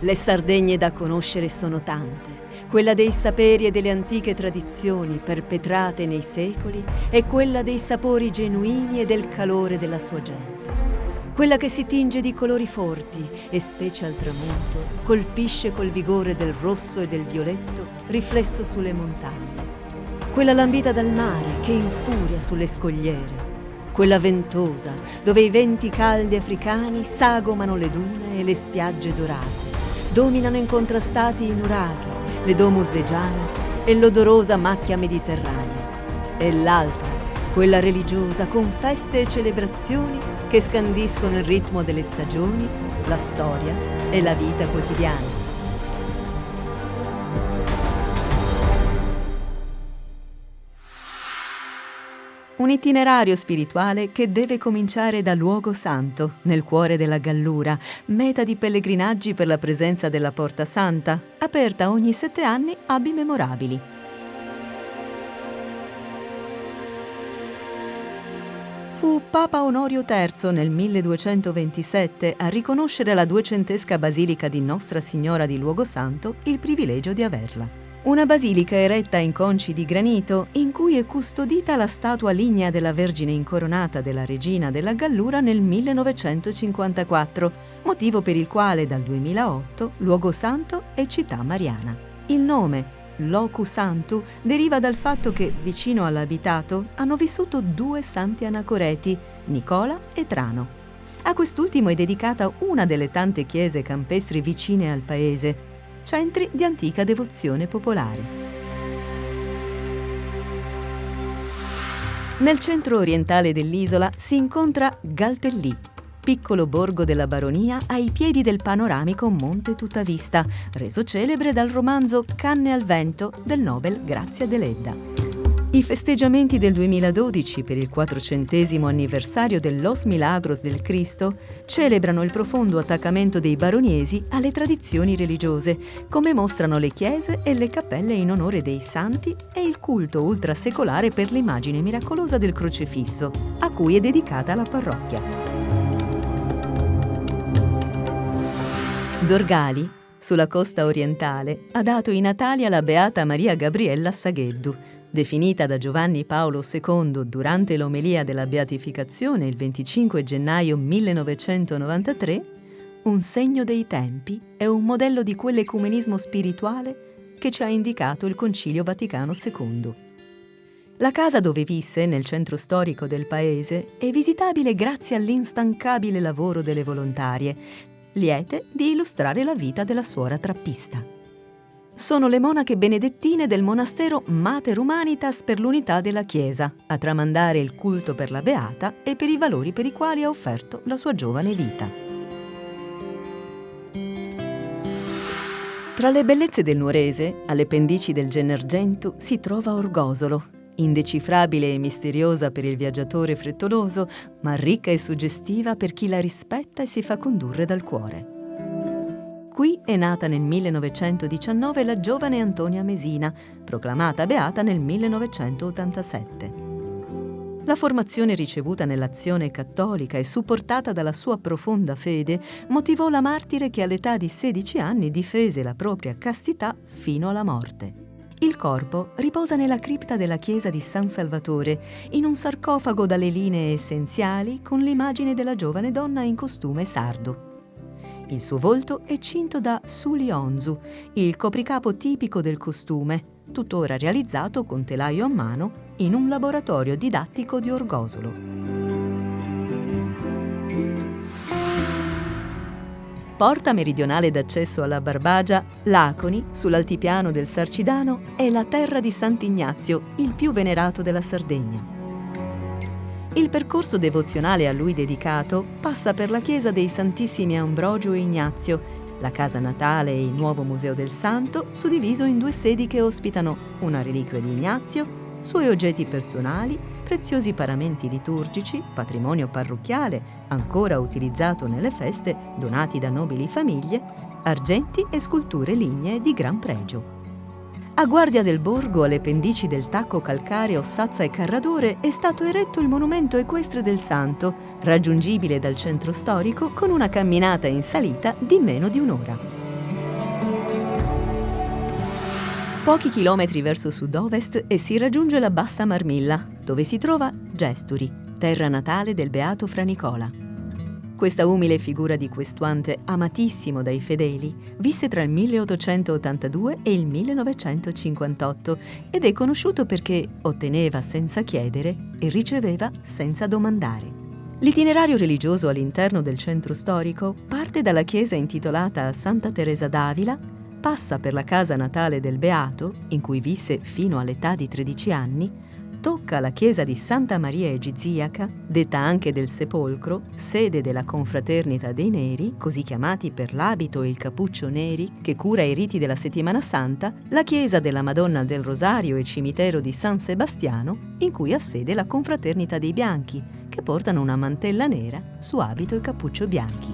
Le Sardegne da conoscere sono tante. Quella dei saperi e delle antiche tradizioni perpetrate nei secoli e quella dei sapori genuini e del calore della sua gente. Quella che si tinge di colori forti e, specie al tramonto, colpisce col vigore del rosso e del violetto riflesso sulle montagne. Quella lambita dal mare che infuria sulle scogliere. Quella ventosa dove i venti caldi africani sagomano le dune e le spiagge dorate. Dominano incontrastati i nuraghi, le domus de Janes e l'odorosa macchia mediterranea. E l'altra, quella religiosa con feste e celebrazioni che scandiscono il ritmo delle stagioni, la storia e la vita quotidiana. Un itinerario spirituale che deve cominciare da Luogo Santo, nel cuore della Gallura, meta di pellegrinaggi per la presenza della Porta Santa, aperta ogni 7 anni a bimemorabili. Fu Papa Onorio III nel 1227 a riconoscere alla 200esca basilica di Nostra Signora di Luogo Santo il privilegio di averla. Una basilica eretta in conci di granito in cui è custodita la statua lignea della Vergine incoronata della Regina della Gallura nel 1954, motivo per il quale dal 2008 Luogo Santo è città mariana. Il nome Locu Santu deriva dal fatto che vicino all'abitato hanno vissuto 2 santi anacoreti, Nicola e Trano. A quest'ultimo è dedicata una delle tante chiese campestri vicine al paese, centri di antica devozione popolare. Nel centro orientale dell'isola si incontra Galtellì, piccolo borgo della baronia ai piedi del panoramico Monte Tuttavista, reso celebre dal romanzo Canne al vento del Nobel Grazia Deledda. I festeggiamenti del 2012 per il 400° anniversario del Los Milagros del Cristo celebrano il profondo attaccamento dei baroniesi alle tradizioni religiose, come mostrano le chiese e le cappelle in onore dei santi e il culto ultrasecolare per l'immagine miracolosa del crocefisso, a cui è dedicata la parrocchia. Dorgali, sulla costa orientale, ha dato i natali alla beata Maria Gabriella Sagheddu, definita da Giovanni Paolo II durante l'omelia della beatificazione il 25 gennaio 1993, un segno dei tempi e un modello di quell'ecumenismo spirituale che ci ha indicato il Concilio Vaticano II. La casa dove visse, nel centro storico del paese, è visitabile grazie all'instancabile lavoro delle volontarie, liete di illustrare la vita della suora trappista. Sono le monache benedettine del monastero Mater Humanitas per l'unità della Chiesa, a tramandare il culto per la Beata e per i valori per i quali ha offerto la sua giovane vita. Tra le bellezze del Nuorese, alle pendici del Gennargentu, si trova Orgosolo, indecifrabile e misteriosa per il viaggiatore frettoloso, ma ricca e suggestiva per chi la rispetta e si fa condurre dal cuore. Qui è nata nel 1919 la giovane Antonia Mesina, proclamata beata nel 1987. La formazione ricevuta nell'azione cattolica e supportata dalla sua profonda fede motivò la martire che all'età di 16 anni difese la propria castità fino alla morte. Il corpo riposa nella cripta della chiesa di San Salvatore, in un sarcofago dalle linee essenziali con l'immagine della giovane donna in costume sardo. Il suo volto è cinto da suli onzu, il copricapo tipico del costume, tuttora realizzato con telaio a mano in un laboratorio didattico di Orgosolo. Porta meridionale d'accesso alla Barbagia, Laconi, sull'altipiano del Sarcidano, è la terra di Sant'Ignazio, il più venerato della Sardegna. Il percorso devozionale a lui dedicato passa per la chiesa dei Santissimi Ambrogio e Ignazio, la casa natale e il nuovo Museo del Santo, suddiviso in 2 sedi che ospitano una reliquia di Ignazio, suoi oggetti personali, preziosi paramenti liturgici, patrimonio parrocchiale, ancora utilizzato nelle feste, donati da nobili famiglie, argenti e sculture lignee di gran pregio. A guardia del borgo, alle pendici del tacco calcareo Sazza e Carradore, è stato eretto il monumento equestre del santo, raggiungibile dal centro storico con una camminata in salita di meno di un'ora. Pochi chilometri verso sud-ovest e si raggiunge la Bassa Marmilla, dove si trova Gesturi, terra natale del beato Fra Nicola. Questa umile figura di questuante, amatissimo dai fedeli, visse tra il 1882 e il 1958 ed è conosciuto perché otteneva senza chiedere e riceveva senza domandare. L'itinerario religioso all'interno del centro storico parte dalla chiesa intitolata a Santa Teresa d'Avila, passa per la casa natale del Beato, in cui visse fino all'età di 13 anni, tocca la chiesa di Santa Maria Egiziaca, detta anche del Sepolcro, sede della Confraternita dei Neri, così chiamati per l'abito e il cappuccio neri, che cura i riti della Settimana Santa, la chiesa della Madonna del Rosario e cimitero di San Sebastiano, in cui ha sede la Confraternita dei Bianchi, che portano una mantella nera su abito e cappuccio bianchi.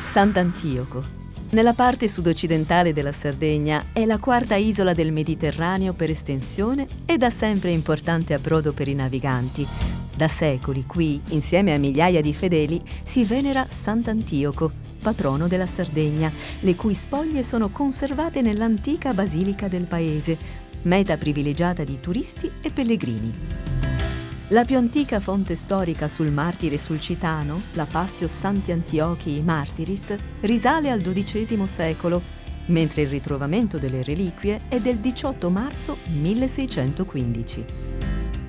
Sant'Antioco. Nella parte sud-occidentale della Sardegna è la quarta isola del Mediterraneo per estensione e da sempre importante approdo per i naviganti. Da secoli qui, insieme a migliaia di fedeli, si venera Sant'Antioco, patrono della Sardegna, le cui spoglie sono conservate nell'antica basilica del paese, meta privilegiata di turisti e pellegrini. La più antica fonte storica sul martire sulcitano, la Passio Santi Antiochi Martiris, risale al XII secolo, mentre il ritrovamento delle reliquie è del 18 marzo 1615.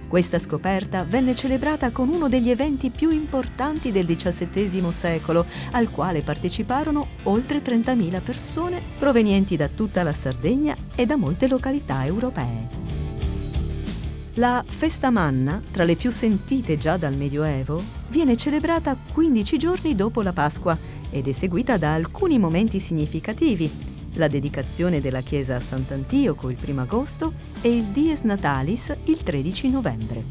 Questa scoperta venne celebrata con uno degli eventi più importanti del XVII secolo, al quale parteciparono oltre 30.000 persone provenienti da tutta la Sardegna e da molte località europee. La Festa Manna, tra le più sentite già dal Medioevo, viene celebrata 15 giorni dopo la Pasqua ed è seguita da alcuni momenti significativi: la dedicazione della chiesa a Sant'Antioco il 1 agosto e il Dies Natalis il 13 novembre.